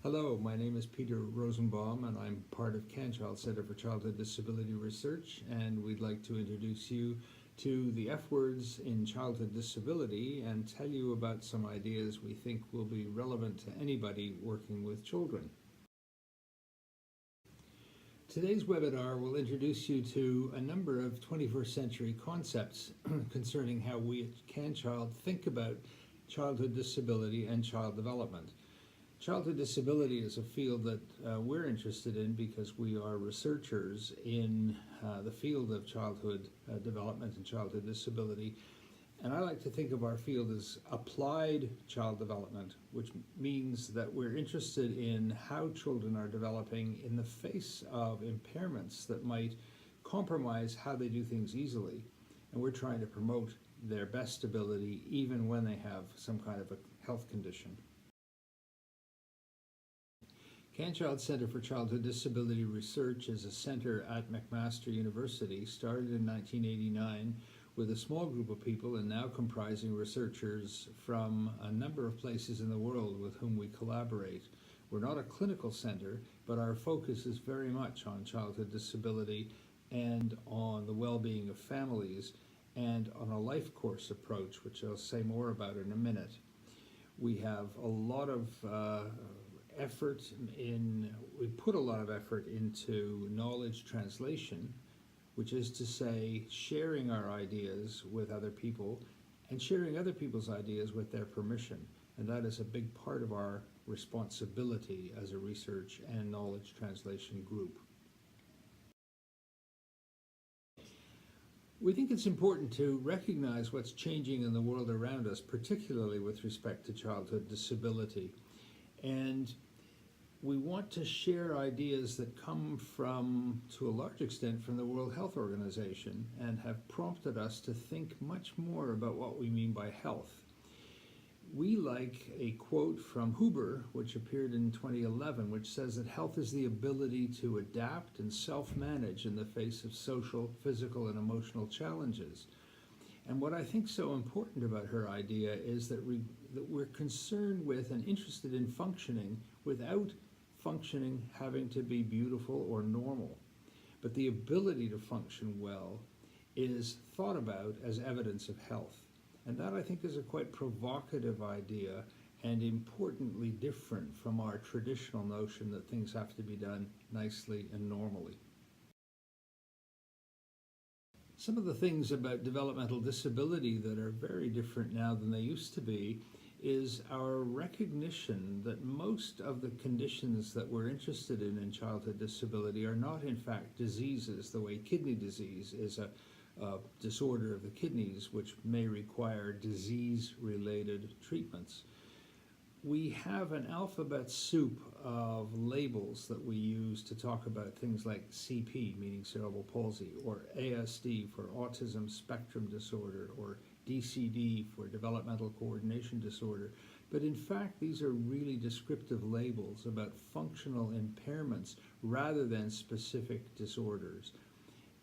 Hello, my name is Peter Rosenbaum and I'm part of CanChild Center for Childhood Disability Research, and we'd like to introduce you to the F words in childhood disability and tell you about some ideas we think will be relevant to anybody working with children. Today's webinar will introduce you to a number of 21st century concepts concerning how we at CanChild think about childhood disability and child development. Childhood disability is a field that we're interested in because we are researchers in the field of childhood development and childhood disability. And I like to think of our field as applied child development, which means that we're interested in how children are developing in the face of impairments that might compromise how they do things easily. And we're trying to promote their best ability even when they have some kind of a health condition. CanChild Center for Childhood Disability Research is a center at McMaster University, started in 1989 with a small group of people and now comprising researchers from a number of places in the world with whom we collaborate. We're not a clinical center, but our focus is very much on childhood disability and on the well-being of families and on a life course approach, which I'll say more about in a minute. We have a lot of we put a lot of effort into knowledge translation, which is to say sharing our ideas with other people and sharing other people's ideas with their permission. And that is a big part of our responsibility as a research and knowledge translation group. We think it's important to recognize what's changing in the world around us, particularly with respect to childhood disability. And we want to share ideas that come from, to a large extent, from the World Health Organization and have prompted us to think much more about what we mean by health. We like a quote from Huber, which appeared in 2011, which says that health is the ability to adapt and self-manage in the face of social, physical, and emotional challenges. And what I think so important about her idea is that we're concerned with and interested in functioning without functioning having to be beautiful or normal. But the ability to function well is thought about as evidence of health. And that, I think, is a quite provocative idea and importantly different from our traditional notion that things have to be done nicely and normally. Some of the things about developmental disability that are very different now than they used to be is our recognition that most of the conditions that we're interested in childhood disability are not in fact diseases, the way kidney disease is a disorder of the kidneys which may require disease-related treatments. We have an alphabet soup of labels that we use to talk about things like CP, meaning cerebral palsy, or ASD for autism spectrum disorder, or DCD for developmental coordination disorder. But in fact, these are really descriptive labels about functional impairments rather than specific disorders.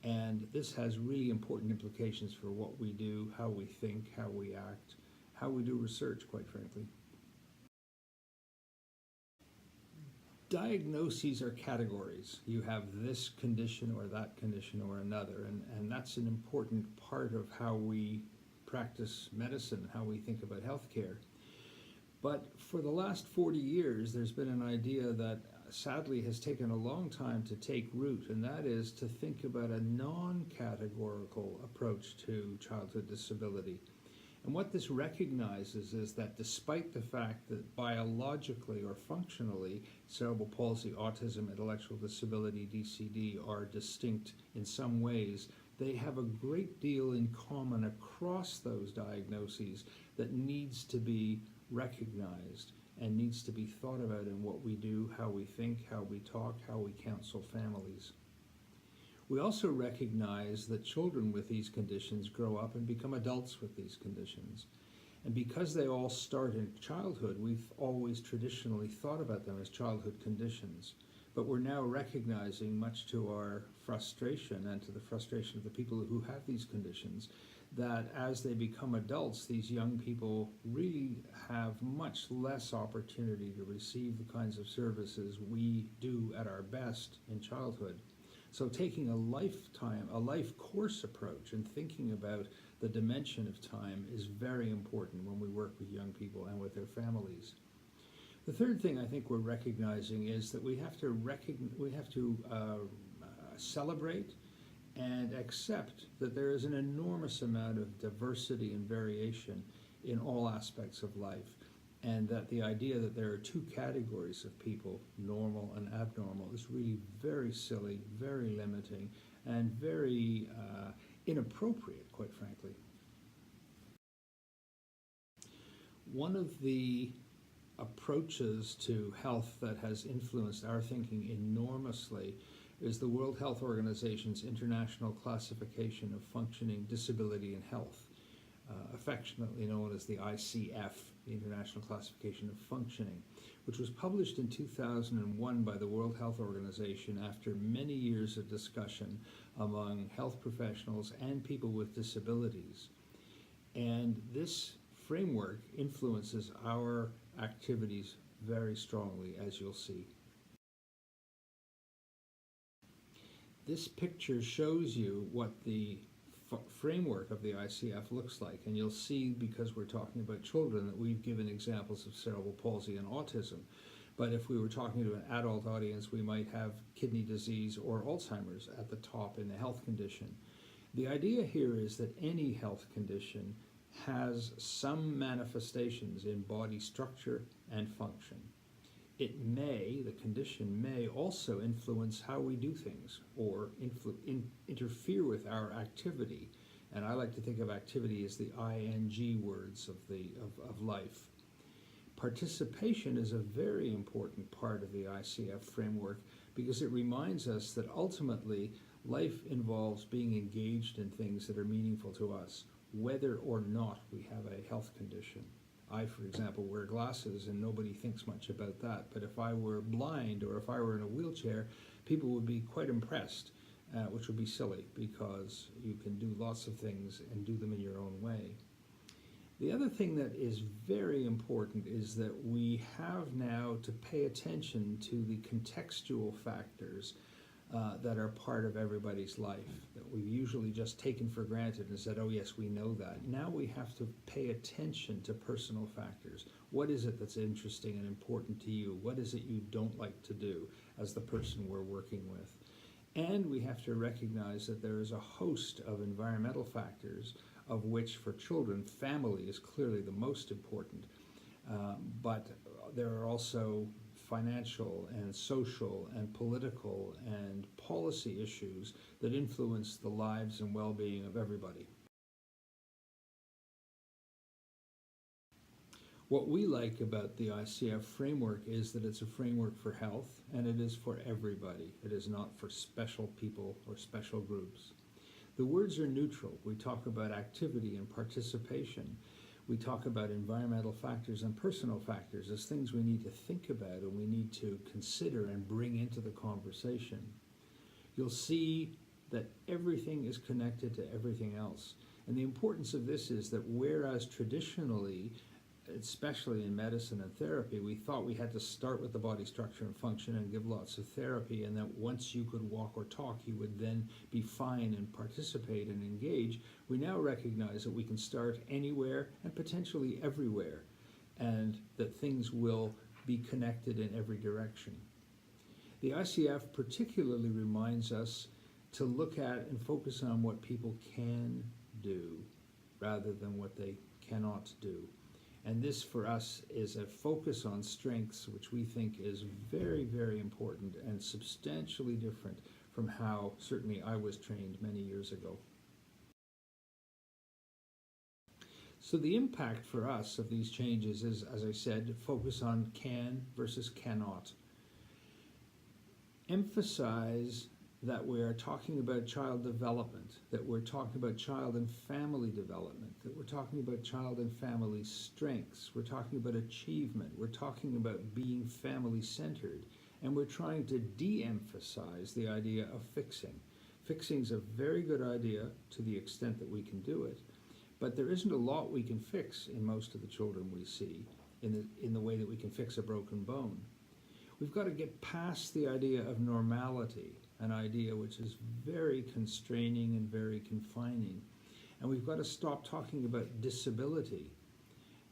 And this has really important implications for what we do, how we think, how we act, how we do research, quite frankly. Diagnoses are categories. You have this condition or that condition or another, and that's an important part of how we practice medicine, how we think about healthcare. But for the last 40 years, there's been an idea that sadly has taken a long time to take root, and that is to think about a non-categorical approach to childhood disability. And what this recognizes is that despite the fact that biologically or functionally cerebral palsy, autism, intellectual disability, DCD are distinct in some ways, they have a great deal in common across those diagnoses that needs to be recognized and needs to be thought about in what we do, how we think, how we talk, how we counsel families. We also recognize that children with these conditions grow up and become adults with these conditions. And because they all start in childhood, we've always traditionally thought about them as childhood conditions. But we're now recognizing, much to our frustration and to the frustration of the people who have these conditions, that as they become adults, these young people really have much less opportunity to receive the kinds of services we do at our best in childhood. So taking a life course approach and thinking about the dimension of time is very important when we work with young people and with their families. The third thing I think we're recognizing is that we have to celebrate and accept that there is an enormous amount of diversity and variation in all aspects of life, and that the idea that there are two categories of people, normal and abnormal, is really very silly, very limiting, and very inappropriate, quite frankly. One of the approaches to health that has influenced our thinking enormously is the World Health Organization's International Classification of Functioning, Disability, and Health, affectionately known as the ICF, the International Classification of Functioning, which was published in 2001 by the World Health Organization after many years of discussion among health professionals and people with disabilities. And this framework influences our activities very strongly, as you'll see. This picture shows you what the framework of the ICF looks like, and you'll see, because we're talking about children, that we've given examples of cerebral palsy and autism. But if we were talking to an adult audience, we might have kidney disease or Alzheimer's at the top in the health condition. The idea here is that any health condition has some manifestations in body structure and function. The condition may also influence how we do things or interfere with our activity. And I like to think of activity as the ing words of life. Participation is a very important part of the ICF framework because it reminds us that ultimately life involves being engaged in things that are meaningful to us, whether or not we have a health condition. I, for example, wear glasses and nobody thinks much about that. But if I were blind or if I were in a wheelchair, people would be quite impressed, which would be silly because you can do lots of things and do them in your own way. The other thing that is very important is that we have now to pay attention to the contextual factors that are part of everybody's life, that we've usually just taken for granted and said, oh yes, we know that. Now we have to pay attention to personal factors. What is it that's interesting and important to you? What is it you don't like to do as the person we're working with? And we have to recognize that there is a host of environmental factors, of which for children, family is clearly the most important. But there are also financial and social and political and policy issues that influence the lives and well-being of everybody. What we like about the ICF framework is that it's a framework for health, and it is for everybody. It is not for special people or special groups. The words are neutral. We talk about activity and participation. We talk about environmental factors and personal factors as things we need to think about and we need to consider and bring into the conversation. You'll see that everything is connected to everything else. And the importance of this is that whereas traditionally, especially in medicine and therapy, we thought we had to start with the body structure and function and give lots of therapy, and that once you could walk or talk, you would then be fine and participate and engage. We now recognize that we can start anywhere and potentially everywhere, and that things will be connected in every direction. The ICF particularly reminds us to look at and focus on what people can do rather than what they cannot do. And this, for us, is a focus on strengths, which we think is very, very important and substantially different from how certainly I was trained many years ago. So the impact for us of these changes is, as I said, focus on can versus cannot. Emphasize that we are talking about child development, that we're talking about child and family development, that we're talking about child and family strengths, we're talking about achievement, we're talking about being family-centered, and we're trying to de-emphasize the idea of fixing. Fixing is a very good idea to the extent that we can do it, But there isn't a lot we can fix in most of the children we see in the way that we can fix a broken bone. We've got to get past the idea of normality, an idea which is very constraining and very confining. And we've got to stop talking about disability.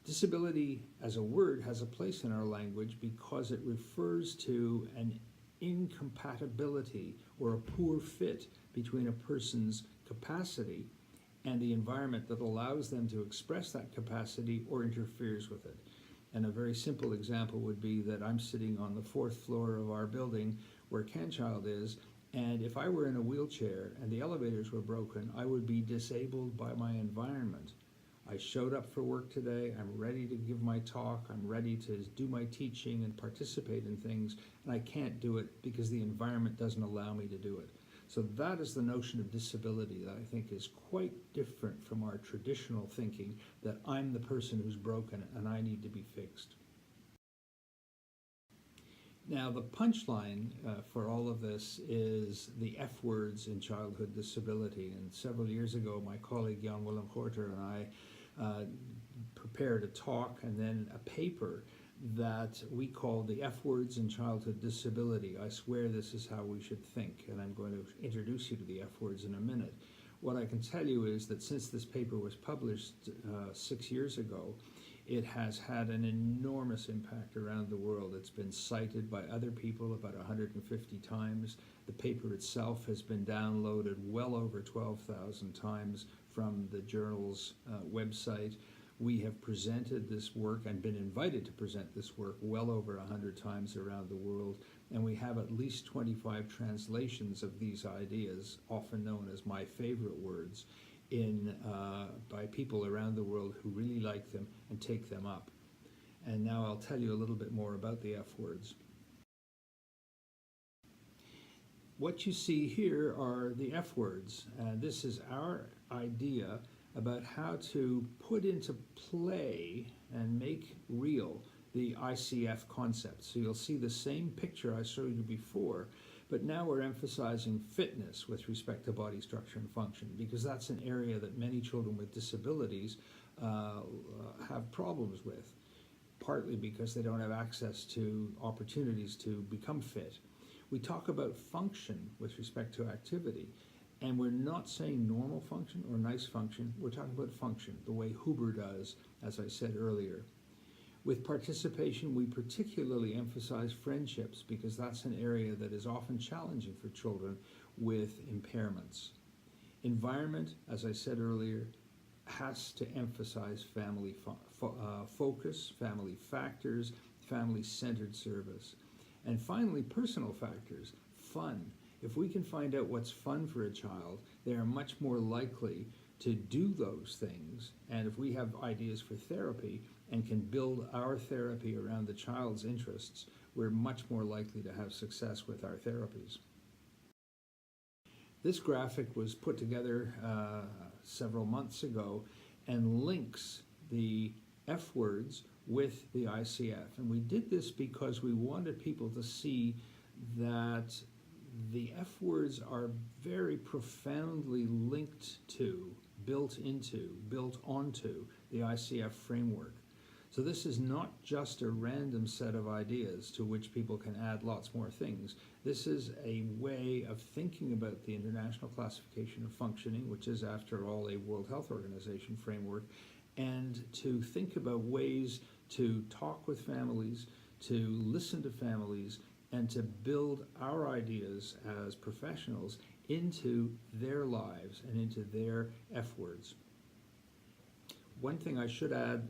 Disability as a word has a place in our language because it refers to an incompatibility or a poor fit between a person's capacity and the environment that allows them to express that capacity or interferes with it. And a very simple example would be that I'm sitting on the 4th floor of our building where CanChild is, and if I were in a wheelchair and the elevators were broken, I would be disabled by my environment. I showed up for work today, I'm ready to give my talk, I'm ready to do my teaching and participate in things, and I can't do it because the environment doesn't allow me to do it. So that is the notion of disability that I think is quite different from our traditional thinking that I'm the person who's broken and I need to be fixed. Now, the punchline for all of this is the F words in childhood disability. And several years ago, my colleague Jan Willem Gorter and I prepared a talk and then a paper that we call the F words in childhood disability. I swear this is how we should think, and I'm going to introduce you to the F words in a minute. What I can tell you is that since this paper was published 6 years ago, it has had an enormous impact around the world. It's been cited by other people about 150 times. The paper itself has been downloaded well over 12,000 times from the journal's website. We have presented this work and been invited to present this work well over 100 times around the world, and we have at least 25 translations of these ideas, often known as my favorite words, by people around the world who really like them and take them up. And now I'll tell you a little bit more about the F words. What you see here are the F words, and this is our idea about how to put into play and make real the ICF concept. So you'll see the same picture I showed you before, but now we're emphasizing fitness with respect to body structure and function, because that's an area that many children with disabilities have problems with, partly because they don't have access to opportunities to become fit. We talk about function with respect to activity, and we're not saying normal function or nice function, we're talking about function, the way Huber does, as I said earlier. With participation, we particularly emphasize friendships because that's an area that is often challenging for children with impairments. Environment, as I said earlier, has to emphasize family focus, family factors, family-centered service. And finally, personal factors, fun. If we can find out what's fun for a child, they are much more likely to do those things. And if we have ideas for therapy and can build our therapy around the child's interests, we're much more likely to have success with our therapies. This graphic was put together several months ago and links the F words with the ICF. And we did this because we wanted people to see that the F words are very profoundly linked to, built onto the ICF framework. So this is not just a random set of ideas to which people can add lots more things. This is a way of thinking about the International Classification of Functioning, which is, after all, a World Health Organization framework, and to think about ways to talk with families, to listen to families, and to build our ideas as professionals into their lives and into their F words. One thing I should add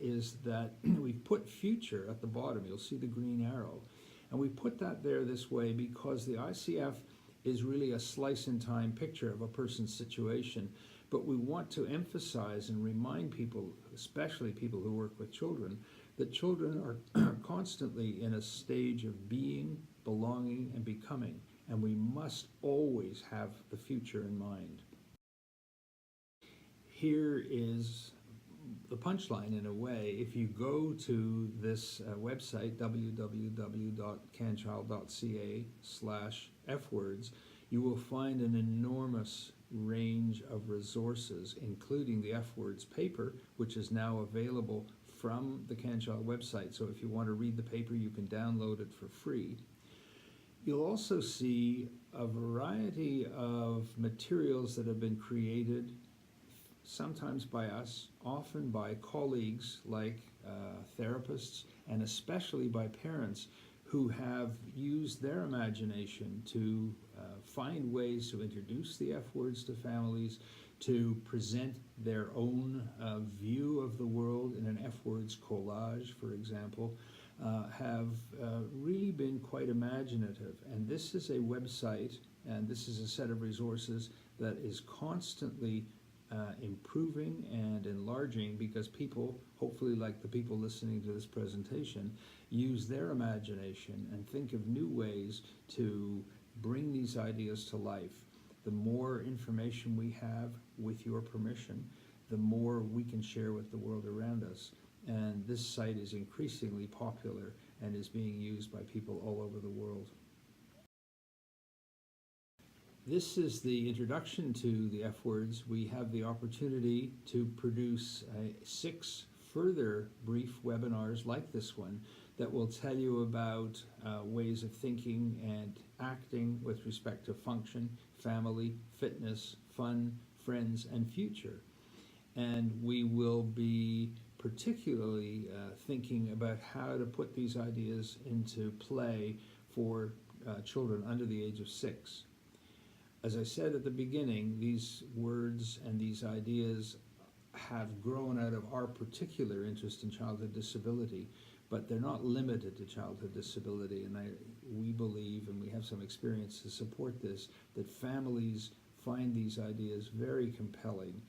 is that we've put future at the bottom. You'll see the green arrow. And we put that there this way because the ICF is really a slice-in-time picture of a person's situation. But we want to emphasize and remind people, especially people who work with children, that children are constantly in a stage of being, belonging, and becoming. And we must always have the future in mind. Here is the punchline, in a way. If you go to this website, www.canchild.ca/fwords, you will find an enormous range of resources, including the F Words paper, which is now available from the CanChild website. So if you want to read the paper, you can download it for free. You'll also see a variety of materials that have been created, sometimes by us, often by colleagues like therapists, and especially by parents who have used their imagination to find ways to introduce the F words to families, to present their own view of the world in an F words collage, for example, have really been quite imaginative. And this is a website, and this is a set of resources that is constantly improving and enlarging, because people, hopefully like the people listening to this presentation, use their imagination and think of new ways to bring these ideas to life. The more information we have, with your permission, the more we can share with the world around us. And this site is increasingly popular and is being used by people all over the world. This is the introduction to the F words. We have the opportunity to produce 6 further brief webinars like this one that will tell you about ways of thinking and acting with respect to function, family, fitness, fun, friends, and future. And we will be particularly thinking about how to put these ideas into play for children under the age of 6. As I said at the beginning, these words and these ideas have grown out of our particular interest in childhood disability, but they're not limited to childhood disability. And we believe, and we have some experience to support this, that families find these ideas very compelling.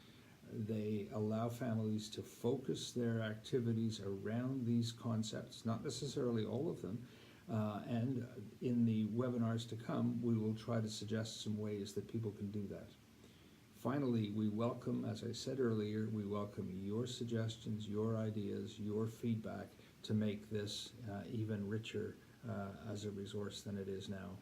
They allow families to focus their activities around these concepts, not necessarily all of them, and in the webinars to come, we will try to suggest some ways that people can do that. Finally, we welcome, as I said earlier, we welcome your suggestions, your ideas, your feedback to make this even richer as a resource than it is now.